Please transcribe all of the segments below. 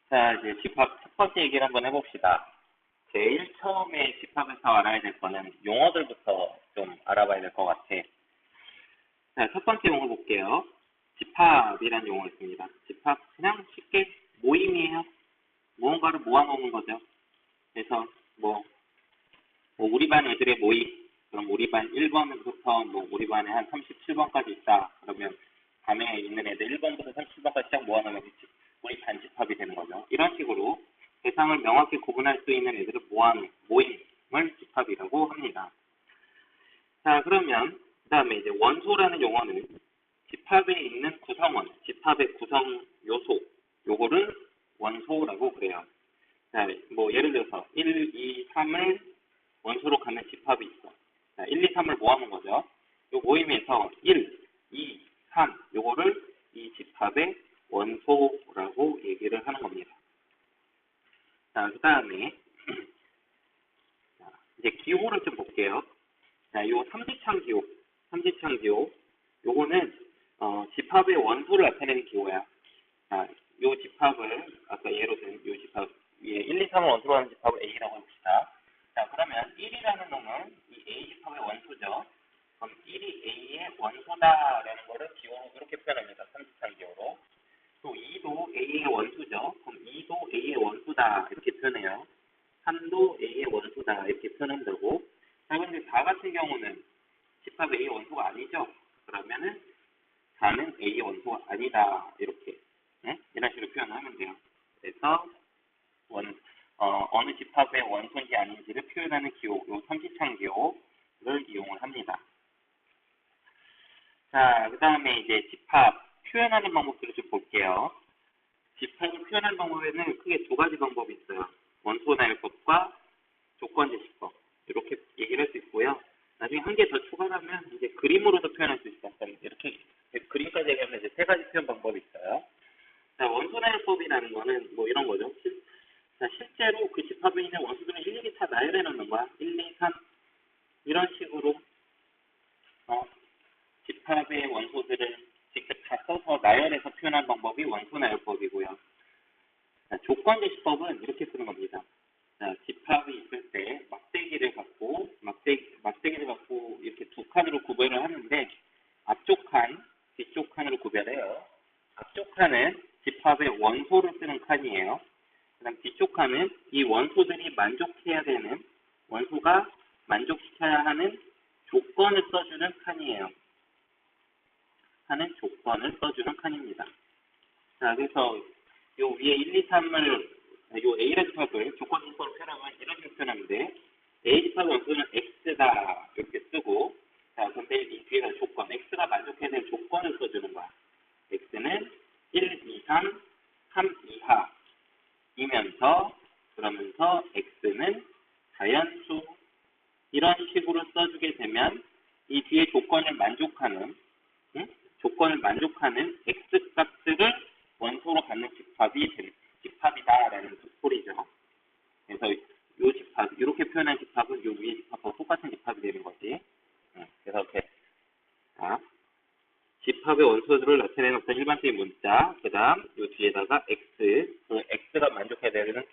자, 이제 집합 첫 번째 얘기를 한번 해봅시다. 제일 처음에 집합에서 알아야 될 거는 용어들부터 좀 알아봐야 될 것 같아. 자, 첫 번째 용어 볼게요. 집합이라는 용어 있습니다. 집합, 그냥 쉽게 모임이에요. 무언가를 모아놓는 거죠. 그래서 우리 반 애들의 모임. 그럼 우리 반 1번부터 우리 반에 한 37번까지 있다. 그러면 반에 있는 애들 1번부터 37번까지 딱 모아놓으면 우리 반 집합이 되는 거죠. 이런 식으로 대상을 명확히 구분할 수 있는 애들을 모아놓은 모임을 집합이라고 합니다. 자, 그러면 그 다음에 이제 원소라는 용어는 집합에 있는 구성원, 집합의 구성 요소, 요거를 원소라고 그래요. 자, 예를 들어서 1, 2, 3을 원소로 갖는 집합이 있어. 자, 1, 2, 3을 모아놓은 거죠. 요 모임에서 1, 2, 3 요거를 이 집합의 원소라고 얘기를 하는 겁니다. 자, 그 다음에 이제 기호를 좀 볼게요. 자, 요 삼지창 기호, 요거는 집합의 원소를 나타내는 기호야. 자, 요 집합을 아까 예로 든 요 집합 위에 1, 2, 3을 원소로 하는 집합을 A라고 해봅시다. 자, 그러면 1이라는 놈은 이 A 집합의 원소죠. 그럼 1이 A의 원소다라는 거를 기호로 이렇게 표현합니다. 삼지창 기호로. 또 2도 A의 원소죠. 그럼 2도 A의 원소다 이렇게 표현해요. 3도 A의 원소다 이렇게 표현한다고. 자, 그런데 4 같은 경우는 집합 A의 원소가 아니죠. 그러면은 4는 A의 원소가 아니다 이렇게 이런 식으로 표현하면 돼요. 그래서 어느 집합의 원소인지 아닌지를 표현하는 기호, 요 삼지창 기호를 이용을 합니다. 자, 그 다음에 이제 집합 표현하는 방법들을 좀 볼게요. 집합을 표현하는 방법에는 크게 두 가지 방법이 있어요. 원소나열법과 조건제시법 이렇게 얘기를 할 수 있고요. 나중에 한 개 더 추가하면 이제 그림으로도 표현할 수 있어요. 이렇게 그림까지 얘기하면 이제 세 가지 표현 방법이 있어요. 자, 원소나열법이라는 거는 이런 거죠. 자, 실제로 그 집합에 있는 원소들은 일일이 다 나열해 놓는 거야. 1, 2, 3 이런 식으로 집합의 원소들을 직접 다 써서 나열해서 표현한 방법이 원소나열법이고요. 자, 조건제시법은 이렇게 쓰는 겁니다. 자, 집합이 있을 때 막대기를 갖고 이렇게 두 칸으로 구별을 하는데 앞쪽 칸, 뒤쪽 칸으로 구별해요. 앞쪽 칸은 집합의 원소를 쓰는 칸이에요. 그다음 뒤쪽 칸은 이 원소들이 만족해야 되는 원소가 만족시켜야 하는 조건을 써주는 칸이에요. 하는 조건을 써주는 칸입니다. 자, 그래서 요 위에 1, 2, 3을 요 A라는 집합을 조건집합으로 표현하면 이런 식으로 표현하는데 A 집합 원소는 X다 이렇게 쓰고 자, 근데 이 뒤에다 조건 X가 만족해야 되는 조건을 써주는 거야. X는 1, 2, 3, 3 이하이면서 그러면서 X는 자연수 이런 식으로 써주게 되면 이 뒤에 조건을 만족하는 X 값들을 원소로 갖는 집합이다라는 소리죠. 그래서 요 집합, 이렇게 표현한 집합은 요 위에 집합과 똑같은 집합이 되는 거지. 그래서 이렇게 집합의 원소들을 나타내는 어떤 일반적인 문자, 그 다음 요 뒤에다가 X, 그 X가 만족해야 되는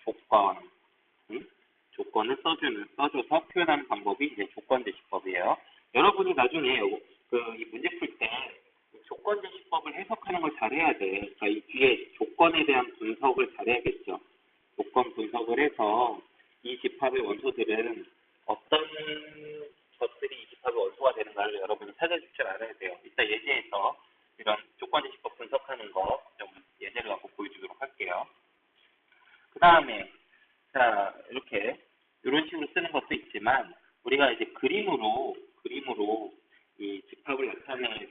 조건을 써줘서 표현하는 방법이 이제 조건제시법이에요. 여러분이 나중에 이 문제 풀 때 조건제시법을 해석하는 걸 잘해야 돼. 그러니까 이 뒤에 조건에 대한 분석을 잘해야겠죠. 조건 분석을 해서 이 집합의 원소들은 어떤 것들이 이 집합의 원소가 되는가를 여러분이 찾아줄 줄 알아야 돼요. 이따 예제에서 이런 조건제시법 분석하는 거 좀 예제를 갖고 보여주도록 할게요. 그 다음에 자, 이런 식으로 쓰는 것도 있지만 우리가 이제 그림으로 이 집합을 나타냈을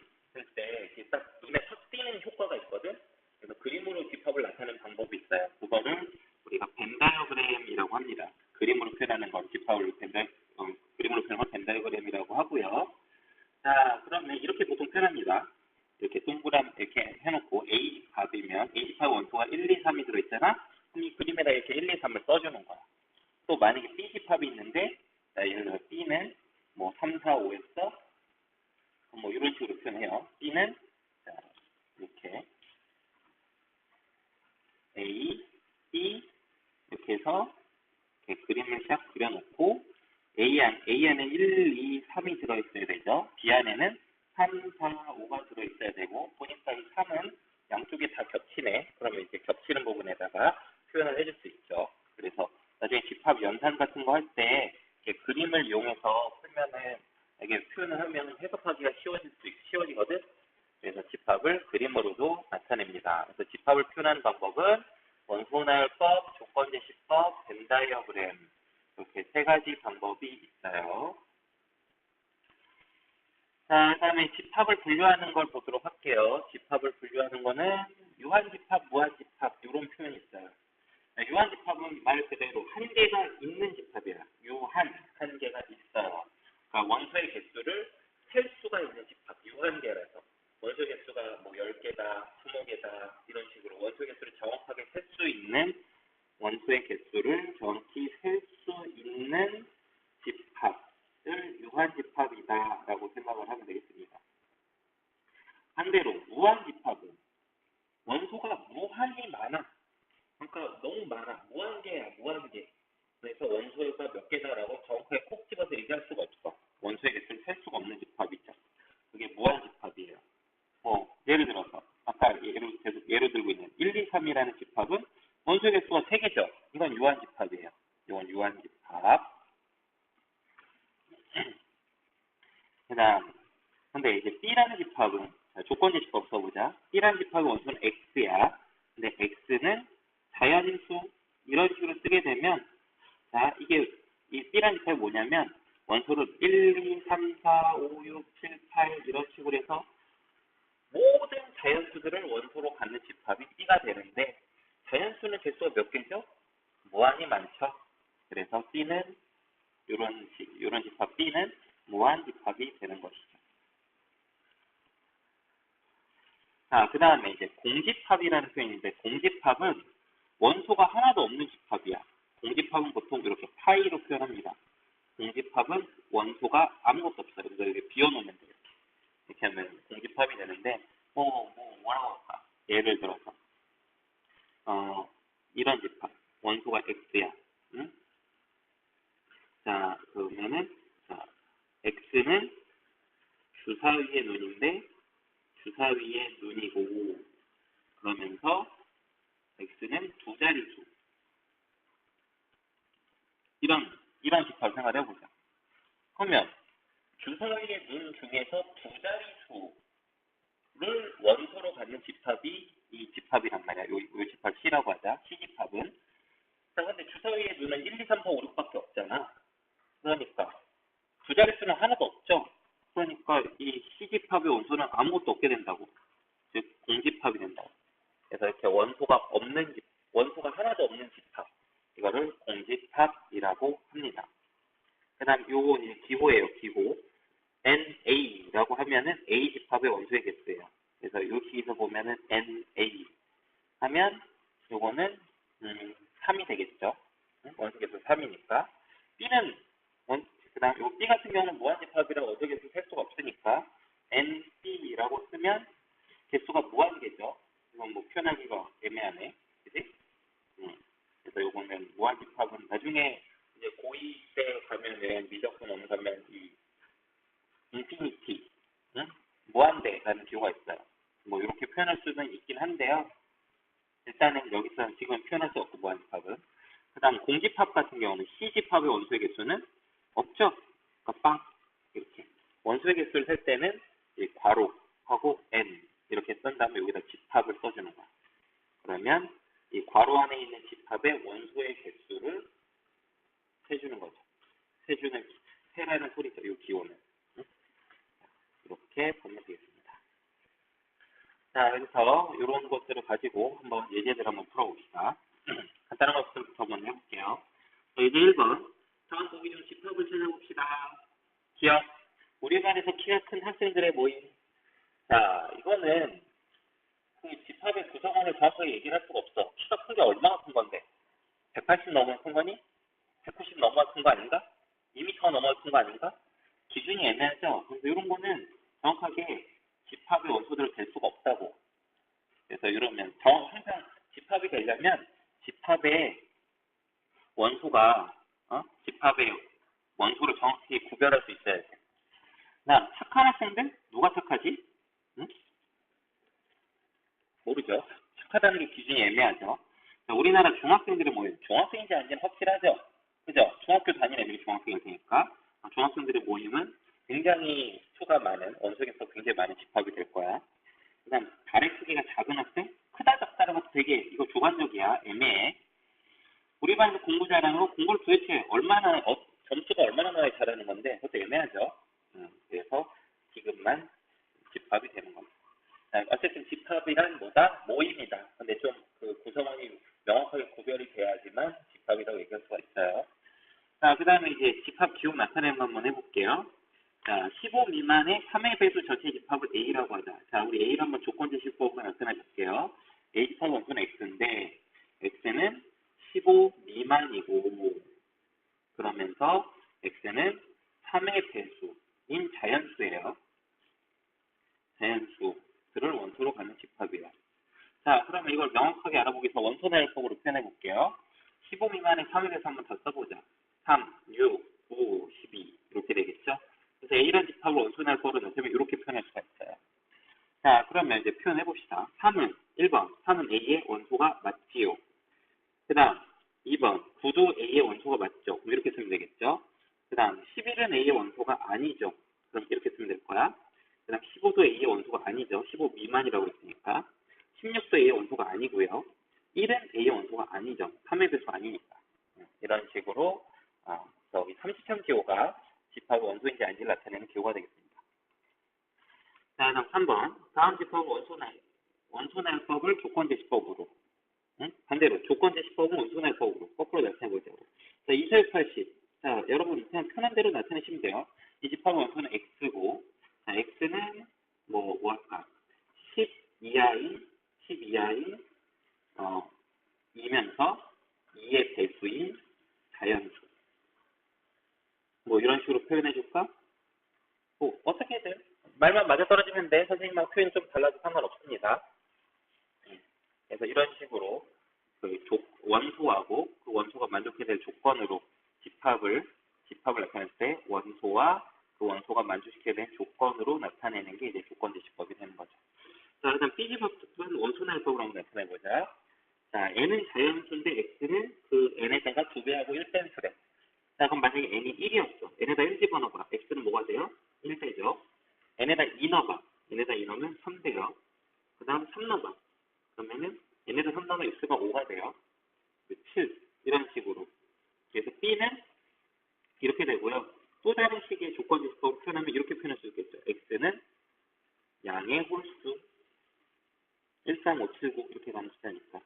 때 딱 눈에 확 띄는 효과가 있거든. 그래서 그림으로 집합을 나타내는 방법이 있어요. 그거는 우리가 벤 다이어그램이라고 합니다. 그림으로 표현하는 건 그림으로 표현하는 건 벤 다이어그램이라고 하고요. 자, 그러면 이렇게 보통 표현합니다. 이렇게 동그란 이렇게 해놓고 A 집합이면 A 집합 원소가 1, 2, 3이 들어있잖아. 그럼 이 그림에다 이렇게 1, 2, 3을 써주는 거야. 또 만약에 B 집합이 있는데, 자, 예를 들어 B는 3, 4, 5 했어. 이런 식으로 표현해요. B는 자, 이렇게 A, B 이렇게 해서 이렇게 그림을 쫙 그려놓고 A 안에 1, 2, 3이 들어있어야 되죠. B 안에는 3, 4, 5가 들어있어야 되고 보니까 이 3은 양쪽에 다 겹치네. 그러면 이제 겹치는 부분에다가 표현을 해줄 수 있죠. 그래서 나중에 집합 연산 같은 거 할 때 그림을 이용해서 풀면은 이게 표현을 하면 해석하기가 쉬워지거든. 그래서 집합을 그림으로도 나타냅니다. 그래서 집합을 표현하는 방법은 원소나열법, 조건제시법, 벤 다이어그램 이렇게 세 가지 방법이 있어요. 자, 그다음에 집합을 분류하는 걸 보도록 할게요. 집합을 분류하는 거는 유한집합, 무한집합 이런 표현이 있어요. 유한집합은 말 그대로 한 개가 있는 집합이야. 유한, 한 개가 있어요. 그러니까 원소의 개수를 셀 수가 있는 집합, 유한계라서. 원소 개수가 뭐 10개다, 20개다 이런 식으로 원소 개수를 정확하게 셀 수 있는 원소의 개수를 정확히 셀 수 있는 집합을 유한집합이다라고 생각을 하면 되겠습니다. 반대로 무한집합은 원소가 무한히 많아. 그러니까 너무 많아. 무한계야, 무한계. 그래서 원소가 몇 개다라고 정확하게 콕 집어서 얘기할 수가 없어. 원소의 개수를 셀 수가 없는 집합이죠. 그게 무한집합이에요. 예를 들어서 아까 계속 예로 들고 있는 1, 2, 3이라는 집합은 원소 개수가 3개죠. 이건 유한집합이에요. 이건 유한집합. 그다음 근데 이제 B라는 집합은 조건제시법 써보자. B라는 집합의 원소는 X야. 근데 X는 자연수 이런 식으로 쓰게 되면 자 이게 이 B라는 집합이 뭐냐면 원소를 1, 2, 3, 4, 5, 6, 7, 8 이런 식으로 해서 모든 자연수들을 원소로 갖는 집합이 B가 되는데 자연수는 개수가 몇 개죠? 무한히 많죠. 그래서 B는 이런 집합 B는 무한 집합이 되는 것이죠. 자, 그 다음에 이제 공집합이라는 표현인데 공집합은 원소가 하나도 없는 집합이야. 공집합은 보통 이렇게 파이로 표현합니다. 공집합은 원소가 아무것도 없어요. 그래서 이렇게 비워놓으면 돼요. 이렇게 하면 공집합이 되는데 뭐라고 할까? 예를 들어서 이런 집합 원소가 X야. 응? 자 그러면은 자, X는 주사위의 눈인데 주사위의 눈이고 그러면서 X는 두 자릿수 이런 집합 생각해보자. 그러면 주사위의 눈 중에서 두 자릿수를 원소로 갖는 집합이 이 집합이란 말이야. 요 집합 C라고 하자. C집합은. 자, 근데 주사위의 눈은 1, 2, 3, 4, 5, 6밖에 없잖아. 그러니까 두 자릿수는 하나도 없죠. 그러니까 이 C집합의 원소는 아무것도 없게 된다고. 즉 공집합이 된다고. 그래서 이렇게 원소가 하나도 없는 집합. 이거를 공집합이라고 합니다. 그 다음 요거 이제 기호예요. 기호. NA라고 하면은 A집합의 원소의 개수예요. 그래서 여기서 보면은 NA 하면 요거는 3이 되겠죠. 원소 개수 3이니까. B는 그 다음 요 B 같은 경우는 무한집합이라 원소 개수 셀 수가 없으니까 NC라고 쓰면 개수가 무한개죠. 이건 뭐 표현하기가 애매하네. 그지? 그래서 요거는 무한집합은 나중에 이제 고2 때 가면은 미적분 넘어가면 이 인피니티, 무한대라는 기호가 있어요. 뭐 이렇게 표현할 수는 있긴 한데요. 일단은 여기서 지금 표현할 수 없고 무한집합은. 그 다음 공집합 같은 경우는 C집합의 원소의 개수는 없죠. 그러니까 빵 이렇게 원소의 개수를 셀 때는 이 괄호하고 n 이렇게 쓴 다음에 여기다 집합을 써주는 거야. 그러면 이 괄호 안에 있는 집합의 원소의 개수를 세주는 거죠. 세라는 소리죠. 이 기호는. 이렇게 보면 되겠습니다. 자, 여기서 이런 것들을 가지고 한번 예제들 한번 풀어봅시다. 간단한 것부터 먼저 해볼게요. 예제 1번. 다음 보기 중 집합을 찾아봅시다. 기억. 우리 반에서 키가 큰 학생들의 모임. 자, 이거는 그 집합의 구성원을 정확하게 얘기를 할 수가 없어. 키가 큰 게 얼마나 큰 건데? 180 넘어야 큰 거니? 190 넘어야 큰 거 아닌가? 2m 넘어야 큰 거 아닌가? 기준이 애매하죠? 그래서 이런 거는 정확하게 집합의 원소들을 될 수가 없다고. 그래서 이러면 항상 집합이 되려면 집합의 집합의 원소가 집합의 원소를 정확히 구별할 수 있어야 돼. 나 착한 학생들? 누가 착하지? 응? 모르죠. 착하다는 게 기준이 애매하죠. 자, 우리나라 중학생들은 뭐예요? 중학생인지 아닌지는 확실하죠. 그죠? 중학교 다니는 애들이 중학생일 테니까 중학생들의 모임은 굉장히 수가 많은, 원소에서 굉장히 많은 집합이 될 거야. 그 다음 발의 크기가 작은 학생? 크다 작다는 것도 되게 이거 주관적이야. 애매해. 우리 반에서 공부 잘하는 거 공부를 도대체 얼마나 점수가 얼마나 나야 잘하는 건데 그것도 애매하죠. 그래서 지금만 집합이 되는 겁니다. 어쨌든 집합이란 뭐다? 모임이다. 근데 좀 그 구성원이 명확하게 구별이 돼야지만 집합이라고 얘기할 수가 있어요. 자, 그 다음에 이제 집합 기호 나타내는 거 한번 해볼게요. 자, 15 미만의 3의 배수 전체 집합을 A라고 하자. 자, 우리 A를 한번 조건제시법으로 나타내 볼게요. A 집합 원소는 X인데 X는 15 미만이고 그러면서 X는 3의 배수인 자연수예요. 자연수들을 원소로 갖는 집합이에요. 자, 그러면 이걸 명확하게 알아보기 위해서 원소나열법으로 표현해 볼게요. 15 미만의 3에 대해서 한번 더 써보자. 3, 6, 9, 12 이렇게 되겠죠? 그래서 A라는 집합을 원소나열법으로 나타내면 이렇게 표현할 수가 있어요. 자, 그러면 이제 표현해 봅시다. 3은 1번, 3은 A의 원소가 맞지요. 그 다음 2번, 9도 A의 원소가 맞죠. 그럼 이렇게 쓰면 되겠죠. 그 다음 11은 A의 원소가 아니죠. 그럼 이렇게 쓰면 될 거야. 그 다음 15도 A의 원소가 아니죠. 15 미만이라고 했으니까. 16도 A의 원소가 아니고요. 1은 A의 원소가 아니죠. 3의 배수 아니니까. 이런 식으로 저기 33 기호가 집합 원소인지 아닌지를 나타내는 기호가 되겠습니다. 자, 다음 3번. 다음 집합 원소나열법을 조건제시법으로. 반대로 조건제시법은 원소나열법으로 거꾸로 나타내보자고. 자, 2480. 자, 여러분 그냥 편한 대로 나타내시면 돼요. 이 집합 원소는 X고, 자, X는 뭐 할까? 10 이하인 2면서 2의 배수인 자연수. 뭐 이런 식으로 표현해 줄까? 뭐 어떻게든 말만 맞아떨어지면 돼. 선생님하고 표현이 좀 달라도 상관없습니다. 그래서 이런 식으로 그 원소하고 그 원소가 만족해야 될 조건으로 집합을 나타낼 때 원소와 그 원소가 만족시켜야 될 조건으로 나타내는 게 이제 조건제시법이 되는 거죠. 자, 일단 B집합은 원소나열법으로 한번 나타내보자. 자, N은 자연수인데 X는 그 N에다가 2배하고 1빼는 수래. 자, 그럼 만약에 N이 1이었어. N에다 1 집어넣어봐. X는 뭐가 돼요? 1배죠. N에다 2 넣어봐. N에다 2 넣으면 3배요. 그 다음 3 넣어봐. 그러면은 N에다 3 넣으면 X가 5가 돼요. 7. 이런 식으로. 그래서 B는 이렇게 되고요. 또 다른 식의 조건지수법으로 표현하면 이렇게 표현할 수 있겠죠. X는 양의 홀수 13579 이렇게 가는 숫자니까.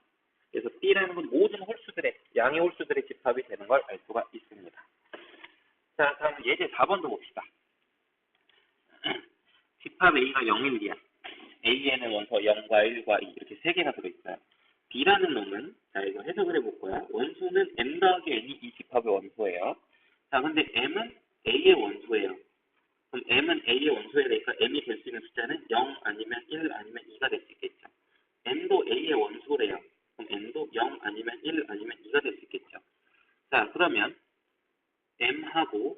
그래서 B라는 건 모든 홀수들의 양의 홀수들의 집합이 되는 걸 알 수가 있습니다. 자, 다음 예제 4번도 봅시다. 집합 A가 0, 1, 2야. A에는 원소 0과 1과 2 이렇게 3개가 들어있어요. B라는 놈은 자 이거 해석을 해볼 거야. 원소는 M 더하기 N이 이 집합의 원소예요. 자, 근데 M은 A의 원소예요. 그럼 M은 A의 원소에 되니까 M이 될 수 있는 숫자는 0 아니면 1 아니면 2가 될 수 있겠죠. N도 A의 원소래요. 그럼 N도 0 아니면 1 아니면 2가 될 수 있겠죠. 자, 그러면 M하고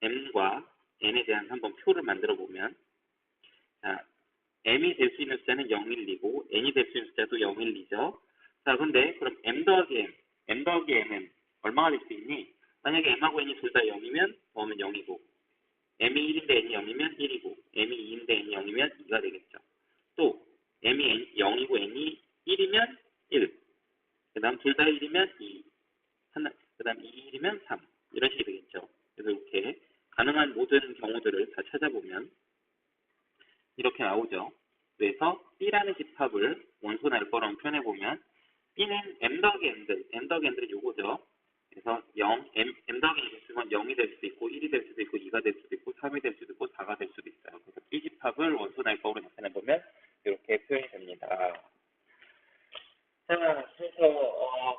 M과 N에 대한 한번 표를 만들어 보면 자, M이 될 수 있는 숫자는 0, 1, 2고 N이 될 수 있는 숫자도 0, 1, 2죠. 자, 근데 그럼 M 더하기 M은 얼마가 될 수 있니? 만약에 M하고 N이 둘 다 0이면 더하면 0이고 M이 1인데 N이 0이면 1이고 M이 2인데 N이 0이면 2가 되겠죠. 또 M이 0이고 N이 1이면 1. 그 다음 둘 다 1이면 2. 그 다음 2, 1이면 3. 이런 식이 되겠죠. 그래서 이렇게 가능한 모든 경우들을 다 찾아보면 이렇게 나오죠. 그래서 B라는 집합을 원소나열법으로 표현해보면 B는 M 더하기 N들이 요거죠. 그래서 0, M 더하기 N이 있으면 0이 될 수도 있고 1이 될 수도 있고 2가 될 수도 있고 3이 될 수도 있고 4가 될 수도 있어요. 그래서 B 집합을 원소나열법으로 나타내보면 이렇게 표현이 됩니다. 자, 그래서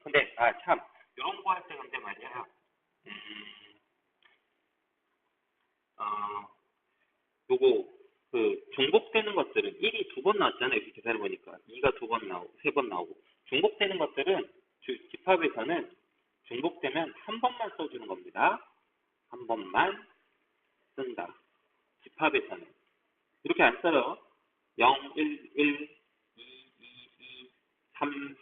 근데 참 이런 거 할 때 근데 말이야 요거 중복되는 것들은 1이 2번 나왔잖아요. 이렇게 계산해보니까 2가 2번 나오고 3번 나오고 중복되는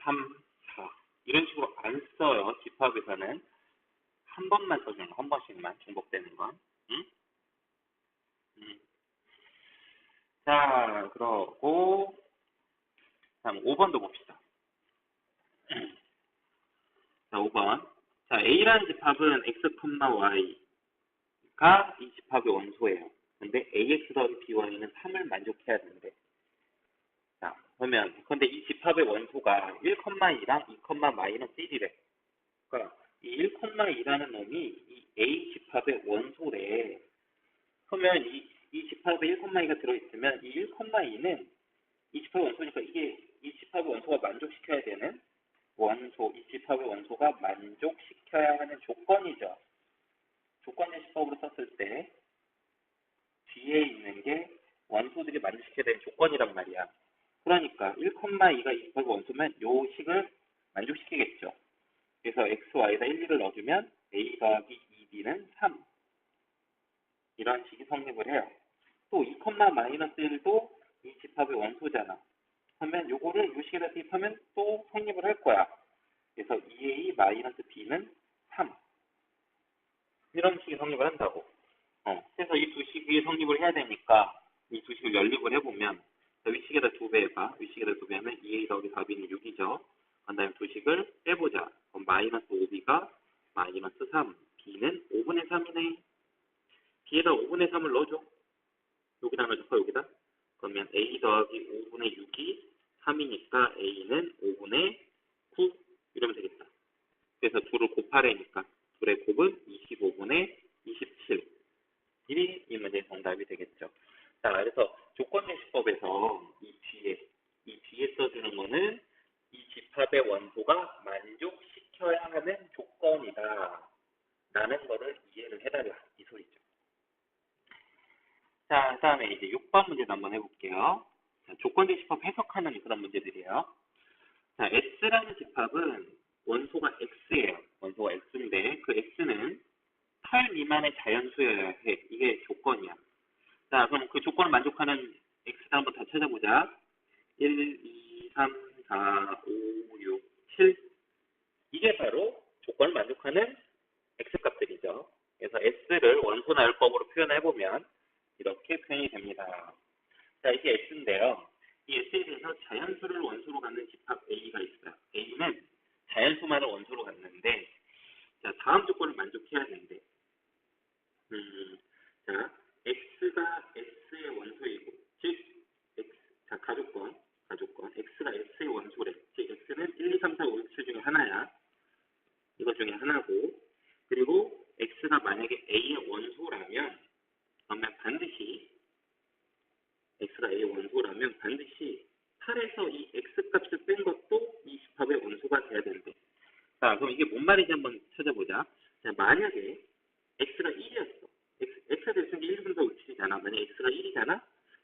3, 4 이런 식으로 안 써요. 집합에서는 한 번만 써주는 거, 한 번씩만 중복되는 건. 응? 자, 그러고 다음 5번도 봅시다. 자, 5번. 자, A라는 집합은 X, Y가 이 집합의 원소예요. 근데 AX 더하기 BY는 3을 만족해야 되는데. 자, 그러면 근데 이 집합의 원소가 1,2랑 2,-1래. 그러니까 이 1,2라는 놈이 이 A 집합의 원소래. 그러면 이 집합에 1,2가 들어있으면 이 1,2는 이 집합의 원소니까 이게 이 집합의 원소가 만족시켜야 되는 원소, 이 집합의 원소가 만족시켜야 하는 조건이죠. 조건제시법으로 썼을 때 뒤에 있는 게 원소들이 만족시켜야 되는 조건이란 말이야. 그러니까 1,2가 이 집합의 원소면 요 식을 만족시키겠죠. 그래서 x, y에다 1, 2를 넣어주면 a 더하기 2b는 3. 이런 식이 성립을 해요. 또 2,-1도 이 집합의 원소잖아. 그러면 요거를 요 식에다 대입하면 또 성립을 할 거야. 그래서 2a-b는 3. 이런 식이 성립을 한다고. 그래서 이 두 식 위에 성립을 해야 되니까 이 두 식을 연립을 해보면 위식에다 2배 해봐. 위식에다 2배 하면 2a 더하기 4b는 6이죠. 그 다음에 두 식을 빼보자. 그럼 마이너스 5b가 마이너스 3. b는 5분의 3이네. b에다 5분의 3을 넣어줘. 여기다 넣어줄까 여기다? 그러면 a 더하기 5분의 6이 3이니까 a는 5분의 9 이러면 되겠다. 그래서 둘을 곱하래니까 둘의 곱은 25분의 27. 이 문제의 정답이 되겠죠. 자, 그래서 조건제시법에서 이 뒤에 써주는 거는 이 집합의 원소가 만족시켜야 하는 조건이다. 라는 거를 이해를 해달라. 이 소리죠. 자, 그 다음에 이제 6번 문제도 한번 해볼게요. 자, 조건제시법 해석하는 그런 문제들이에요. 자, S라는 집합은 원소가 X예요. 원소가 X인데 그 X는 8 미만의 자연수여야 해. 이게 조건이야. 자, 그럼 그 조건을 만족하는 X를 한번 다 찾아보자. 1, 2, 3, 4, 5, 6, 7. 이게 바로 조건을 만족하는 X값들이죠. 그래서 S를 원소 나열법으로 표현해보면 이렇게 표현이 됩니다. 자, 이게 S인데요. 이 S에 대해서 자연수를 원소로 갖는 집합 A가 있어요. A는 자연수만을 원소로 갖는데, 자, 다음 조건을 만족해야 되는데, 자, X가 S의 원소이고, 즉, 자, 가족권, X가 S의 원소래. 즉, X는 1, 2, 3, 4, 5, 6, 7 중에 하나야. 이거 중에 하나고, 그리고 X가 만약에 A의 원소라면, 그러면 반드시 X가 A의 원소라면 반드시 8에서 이 X값을 뺀 것도 이 집합의 원소가 돼야 되는데. 자, 그럼 이게 뭔 말인지 한번 찾아보자. 자, 만약에 X가 1이었어. X가 됐으면 1, 2, 3, 4, 5, 7이잖아. 만약에 X가 1이잖아?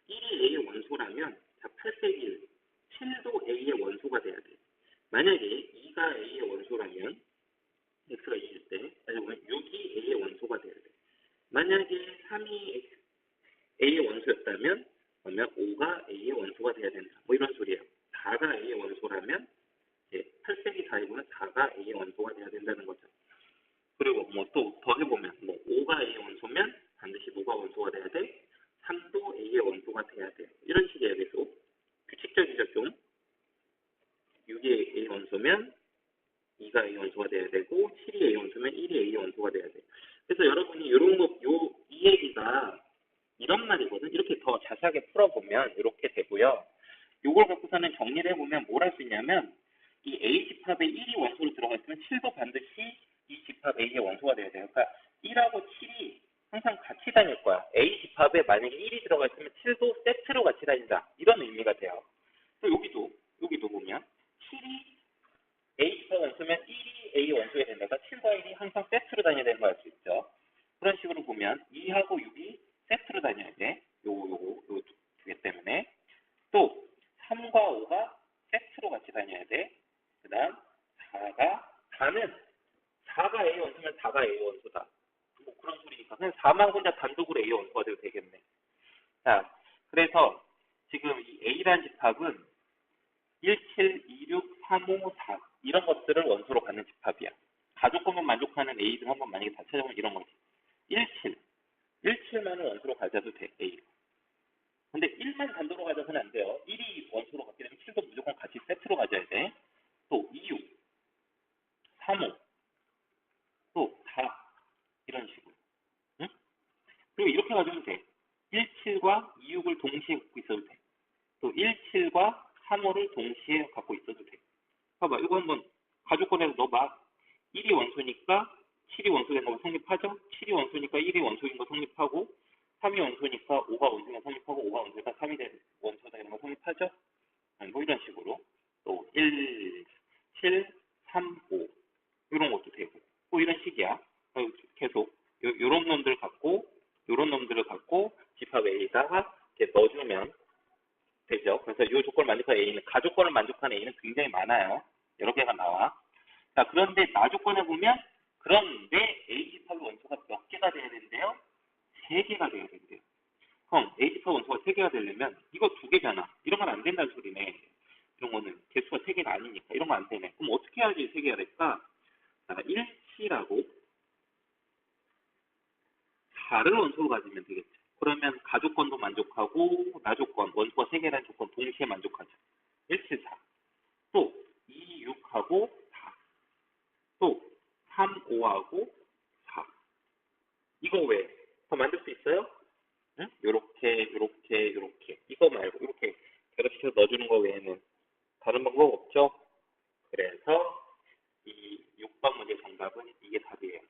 1이 A의 원소라면, 자, 8-1, 7도 A의 원소가 돼야 돼. 만약에 2가 A의 원소라면, X가 2일 때, 따져보면 6이 A의 원소가 돼야 돼. 만약에 3이 A의 원소였다면, 그러면 5가 A의 원소가 돼야 된다. 뭐 이런 소리예요. 4가 A의 원소라면, 8-4이고는 4가 A의 원소가 돼야 된다는 거죠. 그리고 뭐 또 더 해보면, 뭐 5가 A의 원소면 반드시 뭐가 원소가 돼야 돼? 3도 A의 원소가 돼야 돼. 이런 식이에요. 계속. 규칙적이죠, 좀. 6이 A의 원소면 2가 A의 원소가 돼야 되고, 7이 A의 원소면 1이 A의 원소가 돼야 돼. 그래서 여러분이 이런 거, 이 얘기가 이런 말이거든. 이렇게 더 자세하게 풀어보면 이렇게 되고요. 이걸 갖고서는 정리를 해보면 뭘 할 수 있냐면, 이 A 집합에 1이 원소로 들어가 있으면 7도 반드시 이 집합 A의 원소가 돼야 돼요. 그러니까 1하고 7이 항상 같이 다닐 거야. A 집합에 만약에 1이 들어가 있으면 7도 세트로 같이 다닌다. 이런 의미가 돼요. 또 여기도 보면 7이 A 집합 원소면 1이 A 원소가 된다가 7과 1이 항상 세트로 다녀야 되는 거 알 수 있죠. 그런 식으로 보면 2하고 6이 세트로 다녀야 돼. 요 두 개 때문에. 또 3과 5가 세트로 같이 다녀야 돼. 그 다음 4가 A 원소면 4가 A 원소다. 뭐 그런 소리니까 그냥 4만 혼자 단독으로 A 원소가 돼도 되겠네. 자, 그래서 지금 이 A라는 집합은 17, 26, 35, 4 이런 것들을 원소로 갖는 집합이야. 가족권만 만족하는 A들 한번 만약에 다 찾아보면 이런 거지. 17, 17만은 원소로 가져도 돼, A. 근데 1만 단도로 가져서는 안 돼요. 1이 원소로 갖게 되면 7도 무조건 같이 세트로 가져야 돼. 또 26, 35, 또 4 이런 식으로. 응? 그리고 이렇게 가져도 돼. 17과 26을 동시에 갖고 있어도 돼. 또 17과 35를 동시에 갖고 있어도 돼. 봐봐, 이거 한번 가족권에서 넣어봐. 1이 원소니까 7이 원소된 거 성립하죠? 7이 원소니까 1이 원소인 거 성립하고 3이 원소니까 5가 원소인 거 성립하고 5가 원소니까 3이 원소가 되는 거 성립하죠? 뭐 이런 식으로 또 1, 7, 3, 5 이런 것도 되고 뭐 이런 식이야. 계속 요런 놈들 갖고 요런 놈들을 갖고 집합 A에다가 이렇게 넣어주면 되죠. 그래서 이 조건을 만족한 A는 가조건을 만족한 A는 굉장히 많아요. 여러 개가 나와. 자, 그런데 나조건에 보면 그런데 A 집합의 원소가 몇 개가 돼야 되는데요? 3개가 돼야 된대요. 그럼 A 집합 원소가 3개가 되려면 이거 2개잖아. 이런 건 안 된다는 소리네. 이런 거는 개수가 3개가 아니니까 이런 거 안 되네. 그럼 어떻게 해야지 3개가 될까? 자, 1, 7하고 4를 원소로 가지면 되겠죠. 그러면 가조건도 만족하고 나조건, 원소가 3개라는 조건 동시에 만족하죠. 1, 7, 4. 또 2, 6하고 4. 또 3, 5하고 4. 이거 왜? 더 만들 수 있어요? 응? 요렇게, 요렇게, 요렇게. 이거 말고 이렇게 결합시켜서 넣어주는 거 외에는 다른 방법 없죠? 그래서 이 6번 문제 정답은 이게 답이에요.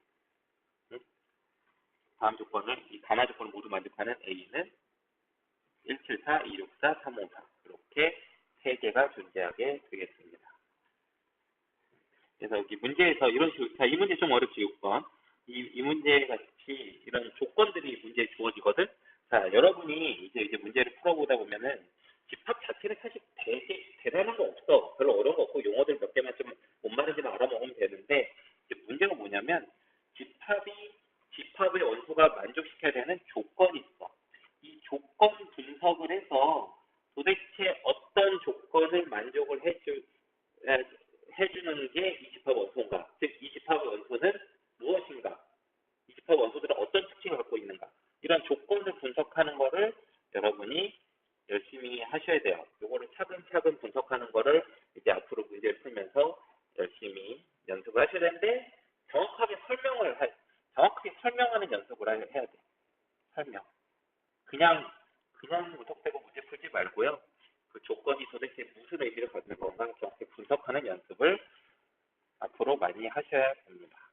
응? 다음 조건을, 이 단화 조건을 모두 만족하는 A는 174, 264, 354 이렇게 3개가 존재하게 되겠습니다. 그래서 여기 문제에서 이런 식으로, 자, 이 문제 좀 어렵지, 6번. 이 문제 같이 이런 조건들이 문제에 주어지거든? 자, 여러분이 이제 문제를 풀어보다 보면은 집합 자체는 사실 되게 대단한 거 없어. 별로 어려운 거 없고 용어들 몇 개만 좀 뭔 말인지만 알아먹으면 되는데 이제 문제가 뭐냐면 집합의 원소가 만족시켜야 되는 조건이 있어. 이 조건 분석을 해서 도대체 어떤 조건을 만족을 해주는 게 이 집합 원소인가? 즉, 이 집합 원소는 무엇인가? 이 집합 원소들은 어떤 특징을 갖고 있는가? 이런 조건을 분석하는 거를 여러분이 열심히 하셔야 돼요. 요거를 차근차근 분석하는 거를 이제 앞으로 문제를 풀면서 열심히 연습을 하셔야 되는데 정확하게 설명하는 연습을 해야 돼. 설명. 그냥 무턱대고 문제 풀지 말고요. 그 조건이 도대체 무슨 의미를 갖는 건가 정확히 분석하는 연습을 앞으로 많이 하셔야 됩니다.